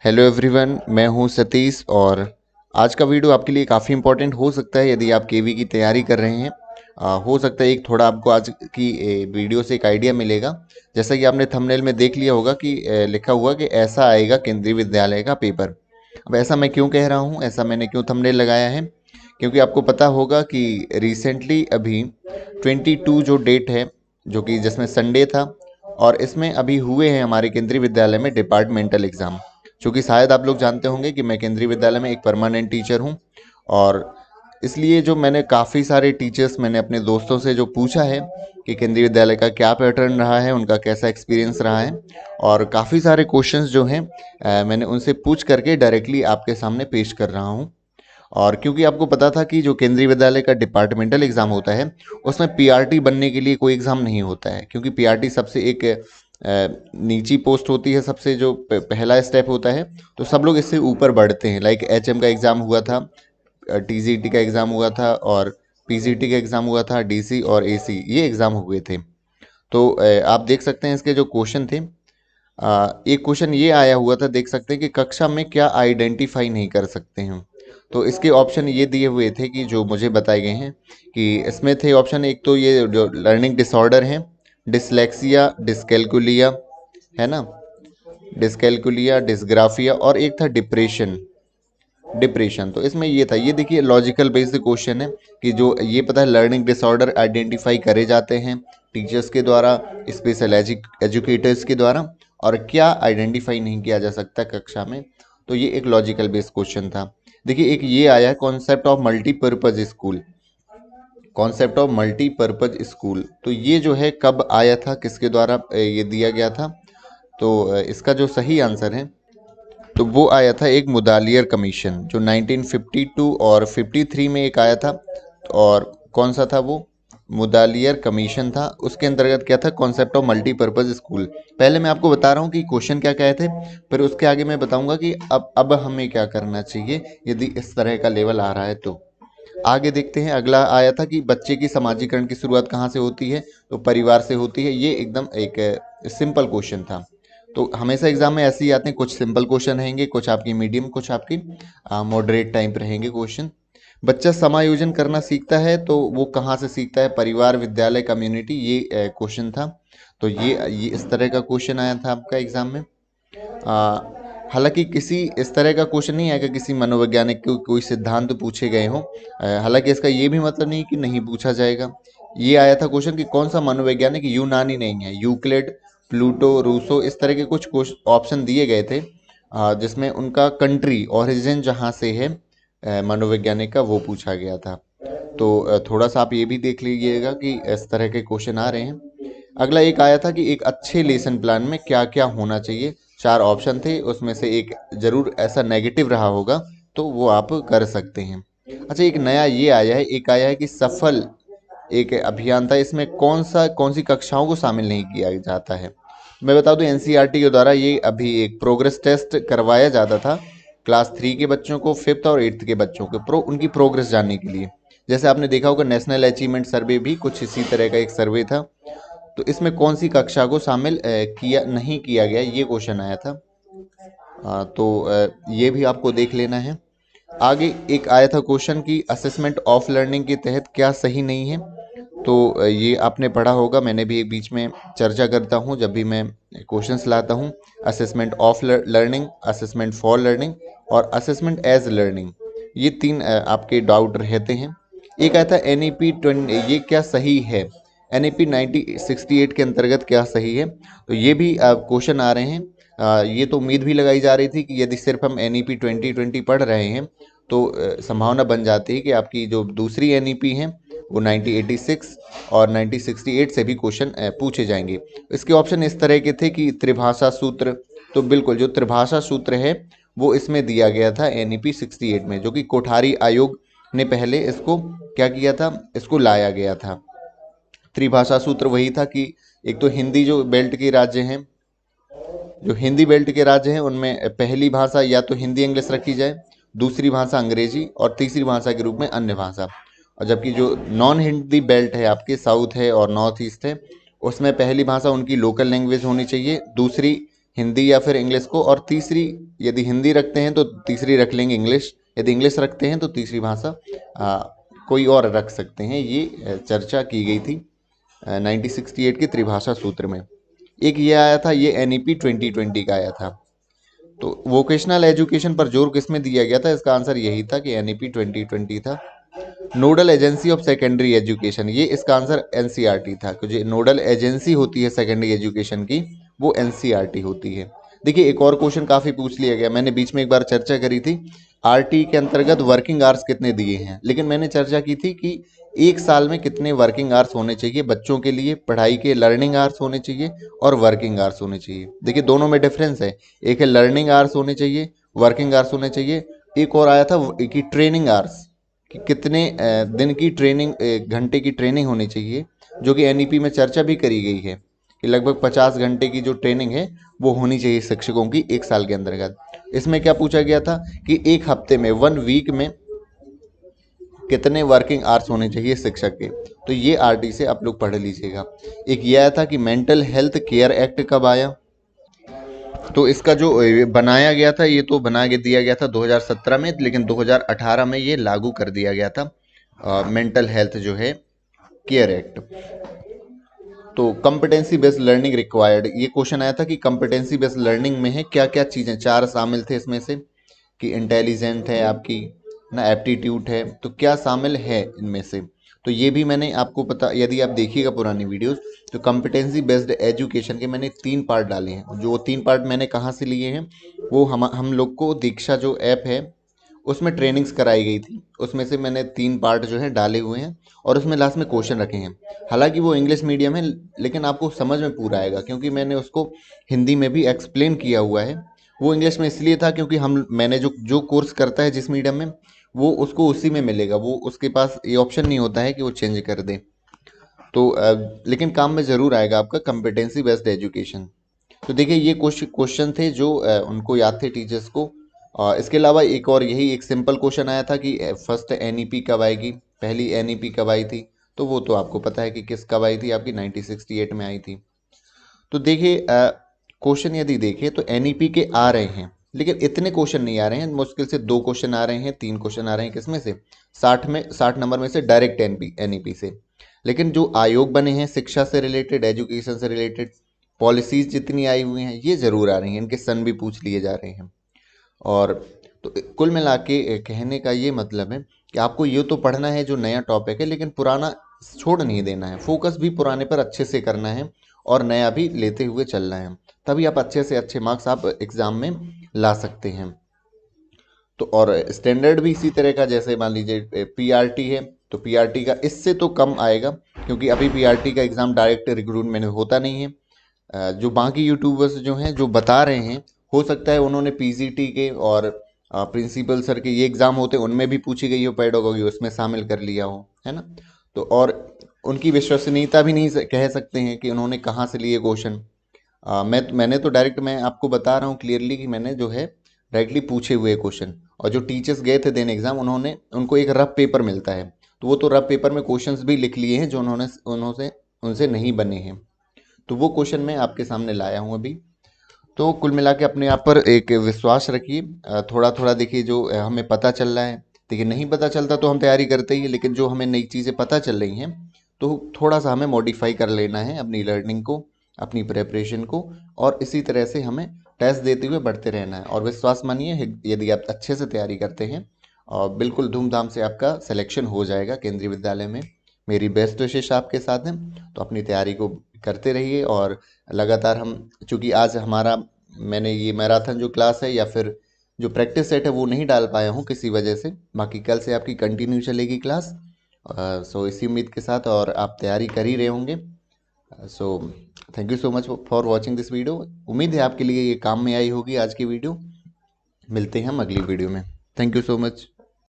Hello everyone, मैं हूं सतीश और आज का वीडियो आपके लिए काफ़ी इम्पोर्टेंट हो सकता है यदि आप केवी की तैयारी कर रहे हैं। हो सकता है एक थोड़ा आपको आज की वीडियो से एक आइडिया मिलेगा। जैसा कि आपने थंबनेल में देख लिया होगा कि लिखा हुआ कि ऐसा आएगा केंद्रीय विद्यालय का पेपर। अब ऐसा मैं क्यों कह रहा हूं, ऐसा मैंने क्यों थंबनेल लगाया है, क्योंकि आपको पता होगा कि रिसेंटली अभी 22 जो डेट है, जो कि जिसमें संडे था, और इसमें अभी हुए हैं हमारे केंद्रीय विद्यालय में डिपार्टमेंटल एग्ज़ाम। चूँकि शायद आप लोग जानते होंगे कि मैं केंद्रीय विद्यालय में एक परमानेंट टीचर हूँ, और इसलिए जो मैंने काफ़ी सारे टीचर्स, मैंने अपने दोस्तों से जो पूछा है कि केंद्रीय विद्यालय का क्या पैटर्न रहा है, उनका कैसा एक्सपीरियंस रहा है, और काफ़ी सारे क्वेश्चंस जो हैं मैंने उनसे पूछ करके डायरेक्टली आपके सामने पेश कर रहा हूँ। और क्योंकि आपको पता था कि जो केंद्रीय विद्यालय का डिपार्टमेंटल एग्ज़ाम होता है, उसमें पीआरटी बनने के लिए कोई एग्ज़ाम नहीं होता है, क्योंकि पीआरटी सबसे एक नीची पोस्ट होती है, सबसे जो पहला स्टेप होता है। तो सब लोग इससे ऊपर बढ़ते हैं। लाइक एचएम का एग्ज़ाम हुआ था, टीजीटी का एग्ज़ाम हुआ था, और पीसीटी का एग्ज़ाम हुआ था, डीसी और एसी ये एग्ज़ाम हुए थे। तो आप देख सकते हैं इसके जो क्वेश्चन थे। एक क्वेश्चन ये आया हुआ था, देख सकते हैं कि कक्षा में क्या आइडेंटिफाई नहीं कर सकते हैं। तो इसके ऑप्शन ये दिए हुए थे कि जो मुझे बताए गए हैं कि इसमें थे ऑप्शन, एक तो ये जो लर्निंग डिसऑर्डर है, डिसलेक्सिया, डिसकैलकुलिया, है ना, डिसकैलकुलिया, डिसग्राफिया, और एक था डिप्रेशन। डिप्रेशन, तो इसमें ये था, ये देखिए लॉजिकल बेस्ड क्वेश्चन है कि जो ये पता है लर्निंग डिसऑर्डर आइडेंटिफाई करे जाते हैं टीचर्स के द्वारा, स्पेशल एजुकेटर्स के द्वारा, और क्या आइडेंटिफाई नहीं किया जा सकता कक्षा में। तो ये एक लॉजिकल बेस्ड क्वेश्चन था। देखिए एक ये आया है, concept of multipurpose school. Concept of multipurpose school, तो ये जो है कब आया था, किसके द्वारा ये दिया गया था। तो इसका जो सही आंसर है, तो वो आया था एक मुदालियर कमीशन, जो 1952 और 53 में एक आया था। और कौन सा था वो, मुदालियर कमीशन था। उसके अंतर्गत क्या था, कॉन्सेप्ट ऑफ मल्टीपर्पज स्कूल। पहले मैं आपको बता रहा हूँ कि क्वेश्चन क्या कहे थे, फिर उसके आगे मैं बताऊंगा कि अब हमें क्या करना चाहिए यदि इस तरह का लेवल आ रहा है तो। आगे देखते हैं, अगला आया था कि बच्चे की समाजीकरण की शुरुआत कहाँ से होती है, तो परिवार से होती है। ये एकदम एक सिंपल क्वेश्चन था। तो हमेशा एग्जाम में ऐसे ही आते हैं, कुछ सिंपल क्वेश्चन रहेंगे, कुछ आपकी मीडियम, कुछ आपकी मॉडरेट टाइप रहेंगे क्वेश्चन। बच्चा समायोजन करना सीखता है, तो वो कहाँ से सीखता है, परिवार, विद्यालय, कम्युनिटी, ये क्वेश्चन था। तो ये इस तरह का क्वेश्चन आया था आपका एग्जाम में। हालांकि किसी इस तरह का क्वेश्चन नहीं आएगा किसी मनोवैज्ञानिक को कोई सिद्धांत पूछे गए हों। हालांकि इसका ये भी मतलब नहीं कि नहीं पूछा जाएगा। ये आया था क्वेश्चन कि कौन सा मनोवैज्ञानिक यूनानी नहीं है, यूक्लिड, प्लूटो, रूसो, इस तरह के कुछ ऑप्शन दिए गए थे, जिसमें उनका कंट्री ओरिजिन जहाँ से है मनोवैज्ञानिक का, वो पूछा गया था। तो थोड़ा सा आप ये भी देख लीजिएगा कि इस तरह के क्वेश्चन आ रहे हैं। अगला एक आया था कि एक अच्छे लेसन प्लान में क्या क्या होना चाहिए। चार ऑप्शन थे, उसमें से एक जरूर ऐसा नेगेटिव रहा होगा, तो वो आप कर सकते हैं। अच्छा, एक नया ये आया है, एक आया है कि सफल एक अभियान था, इसमें कौन सी कक्षाओं को शामिल नहीं किया जाता है। मैं बता दूं, एनसीईआरटी के द्वारा ये अभी एक प्रोग्रेस टेस्ट करवाया जाता था क्लास 3 के बच्चों को, 5th और 8th के बच्चों को उनकी प्रोग्रेस जानने के लिए। जैसे आपने देखा होगा नेशनल अचीवमेंट सर्वे भी कुछ इसी तरह का एक सर्वे था। तो इसमें कौन सी कक्षा को शामिल किया नहीं किया गया, ये क्वेश्चन आया था। तो ये भी आपको देख लेना है। आगे एक आया था क्वेश्चन की असेसमेंट ऑफ लर्निंग के तहत क्या सही नहीं है। तो ये आपने पढ़ा होगा, मैंने भी एक बीच में चर्चा करता हूँ जब भी मैं क्वेश्चंस लाता हूँ। Assessment of learning, assessment for learning, और असेसमेंट एज लर्निंग, ये तीन आपके डाउट रहते हैं। एक आया था एनईपी 20, ये क्या सही है, एनईपी 1968 के अंतर्गत क्या सही है। तो ये भी क्वेश्चन आ रहे हैं। ये तो उम्मीद भी लगाई जा रही थी कि यदि सिर्फ हम एनईपी 2020 पढ़ रहे हैं, तो संभावना बन जाती है कि आपकी जो दूसरी एनईपी है वो 1986 और 1968 से भी क्वेश्चन पूछे जाएंगे। इसके ऑप्शन इस तरह के थे कि त्रिभाषा सूत्र, तो बिल्कुल जो त्रिभाषा सूत्र है वो इसमें दिया गया था एनईपी 68 में, जो कि कोठारी आयोग ने पहले इसको क्या किया था, इसको लाया गया था। त्रिभाषा सूत्र वही था कि एक तो हिंदी जो बेल्ट के राज्य हैं, जो हिंदी बेल्ट के राज्य हैं, उनमें पहली भाषा या तो हिंदी इंग्लिश रखी जाए, दूसरी भाषा अंग्रेजी, और तीसरी भाषा के रूप में अन्य भाषा। और जबकि जो नॉन हिंदी बेल्ट है आपके, साउथ है और नॉर्थ ईस्ट है, उसमें पहली भाषा उनकी लोकल लैंग्वेज होनी चाहिए, दूसरी हिंदी या फिर इंग्लिश को, और तीसरी यदि हिंदी रखते हैं तो तीसरी रख लेंगे इंग्लिश, यदि इंग्लिश रखते हैं तो तीसरी भाषा कोई और रख सकते हैं। ये चर्चा की गई थी 1968 के त्रिभाषा सूत्र में। एक ये आया था, ये NEP 2020 का आया था। तो वोकेशनल एजुकेशन पर जोर किसमें दिया गया था? इसका आंसर यही था कि NEP 2020 था। Nodal agency of secondary education, ये इसका आंसर NCERT था, क्योंकि नोडल एजेंसी होती है सेकेंडरी एजुकेशन की, वो NCERT होती है। देखिए एक और क्वेश्चन काफी पूछ लिया गया, मैंने बीच में एक बार चर्चा करी थी, RT के अंतर्गत वर्किंग आवर्स कितने दिए हैं, लेकिन मैंने चर्चा की थी कि एक साल में कितने वर्किंग आवर्स होने चाहिए बच्चों के लिए, पढ़ाई के लर्निंग आवर्स होने चाहिए और वर्किंग आवर्स होने चाहिए। देखिए दोनों में डिफरेंस है, एक है लर्निंग आवर्स होने चाहिए, वर्किंग आवर्स होने चाहिए। एक और आया था कि ट्रेनिंग आवर्स, कि कितने दिन की ट्रेनिंग, घंटे की ट्रेनिंग होनी चाहिए, जो कि NEP में चर्चा भी करी गई है कि लगभग 50 घंटे की जो ट्रेनिंग है वो होनी चाहिए शिक्षकों की एक साल के अंतर्गत। इसमें क्या पूछा गया था कि एक हफ्ते में, 1 वीक में कितने वर्किंग आवर्स होने चाहिए शिक्षक के। तो ये RT से आप लोग पढ़ लीजिएगा। एक ये आया था कि मेंटल हेल्थ केयर एक्ट कब आया, तो इसका जो बनाया गया था, ये तो बना के दिया गया था 2017 में, लेकिन 2018 में ये लागू कर दिया गया था मेंटल हेल्थ जो है केयर एक्ट। तो कॉम्पिटेंसी बेस्ड लर्निंग रिक्वायर्ड, ये क्वेश्चन आया था कि कॉम्पिटेंसी बेस्ड लर्निंग में है क्या क्या चीज़ें, चार शामिल थे इसमें से, कि इंटेलिजेंट है आपकी ना, एप्टीट्यूड है, तो क्या शामिल है इनमें से। तो ये भी मैंने आपको पता, यदि आप देखिएगा पुरानी वीडियोस, तो कॉम्पिटेंसी बेस्ड एजुकेशन के मैंने 3 पार्ट डाले हैं। जो 3 पार्ट मैंने कहाँ से लिए हैं, वो हम लोग को दीक्षा जो ऐप है उसमें ट्रेनिंग्स कराई गई थी, उसमें से मैंने 3 पार्ट जो है डाले हुए हैं, और उसमें लास्ट में क्वेश्चन रखे हैं। हालांकि वो इंग्लिश मीडियम है, लेकिन आपको समझ में पूरा आएगा, क्योंकि मैंने उसको हिंदी में भी एक्सप्लेन किया हुआ है। वो इंग्लिश में इसलिए था क्योंकि मैंने जो जो कोर्स करता है जिस मीडियम में, वो उसको उसी में मिलेगा, वो उसके पास ये ऑप्शन नहीं होता है कि वो चेंज कर दे। तो लेकिन काम में ज़रूर आएगा आपका कम्पिटेंसी बेस्ड एजुकेशन। तो देखिए ये कुछ क्वेश्चन थे जो उनको याद थे टीचर्स को। इसके अलावा एक और यही एक सिंपल क्वेश्चन आया था कि फर्स्ट NEP कब आएगी, पहली NEP कब आई थी, तो वो तो आपको पता है कि किस कब आई थी, आपकी 1968 में आई थी। तो देखिए क्वेश्चन यदि देखें तो NEP के आ रहे हैं, लेकिन इतने क्वेश्चन नहीं आ रहे हैं, मुश्किल से 2 क्वेश्चन आ रहे हैं, 3 क्वेश्चन आ रहे हैं, किसमें से 60 नंबर में से डायरेक्ट NEP से। लेकिन जो आयोग बने हैं शिक्षा से रिलेटेड, एजुकेशन से रिलेटेड पॉलिसीज जितनी आई हुई हैं, ये जरूर आ रही हैं, इनके सन भी पूछ लिए जा रहे हैं। और तो कुल मिला के कहने का ये मतलब है कि आपको ये तो पढ़ना है जो नया टॉपिक है, लेकिन पुराना छोड़ नहीं देना है, फोकस भी पुराने पर अच्छे से करना है और नया भी लेते हुए चलना है, तभी आप अच्छे से अच्छे मार्क्स आप एग्जाम में ला सकते हैं। तो और स्टैंडर्ड भी इसी तरह का, जैसे मान लीजिए PRT है, तो PRT का इससे तो कम आएगा, क्योंकि अभी PRT का एग्ज़ाम डायरेक्ट रिक्रूटमेंट होता नहीं है। जो बाकी यूट्यूबर्स जो हैं जो बता रहे हैं, हो सकता है उन्होंने PGT के और प्रिंसिपल सर के ये एग्ज़ाम होते हैं उनमें भी पूछी गई हो पेडागोगी, उसमें शामिल कर लिया हो, है ना। तो और उनकी विश्वसनीयता भी नहीं कह सकते हैं कि उन्होंने कहाँ से लिए क्वेश्चन। मैंने तो डायरेक्ट, मैं आपको बता रहा हूँ क्लियरली कि मैंने जो है डायरेक्टली पूछे हुए क्वेश्चन, और जो टीचर्स गए थे देने एग्जाम, उन्होंने उनको एक रफ पेपर मिलता है, तो वो तो रफ पेपर में क्वेश्चंस भी लिख लिए हैं जो उन्होंने उन्होंने उनसे नहीं बने हैं। तो वो क्वेश्चन मैं आपके सामने लाया हूँ अभी। तो कुल मिला के अपने आप पर एक विश्वास रखिए, थोड़ा थोड़ा देखिए जो हमें पता चल रहा है। देखिए नहीं पता चलता तो हम तैयारी करते ही हैं, लेकिन जो हमें नई चीज़ें पता चल रही हैं तो थोड़ा सा हमें मॉडिफाई कर लेना है अपनी लर्निंग को, अपनी प्रेपरेशन को, और इसी तरह से हमें टेस्ट देते हुए बढ़ते रहना है। और विश्वास मानिए, यदि आप अच्छे से तैयारी करते हैं और बिल्कुल धूमधाम से आपका सिलेक्शन हो जाएगा केंद्रीय विद्यालय में। मेरी बेस्ट विशेष आपके साथ हैं, तो अपनी तैयारी को करते रहिए। और लगातार हम, चूँकि आज हमारा, मैंने ये मैराथन जो क्लास है या फिर जो प्रैक्टिस सेट है वो नहीं डाल पाया हूँ किसी वजह से, बाकी कल से आपकी कंटिन्यू चलेगी क्लास। सो इसी उम्मीद के साथ, और आप तैयारी कर ही रहे होंगे। So thank you so much for watching this video. उम्मीद है आपके लिए ये काम में आई होगी आज की वीडियो। मिलते हैं हम अगली वीडियो में। Thank you so much.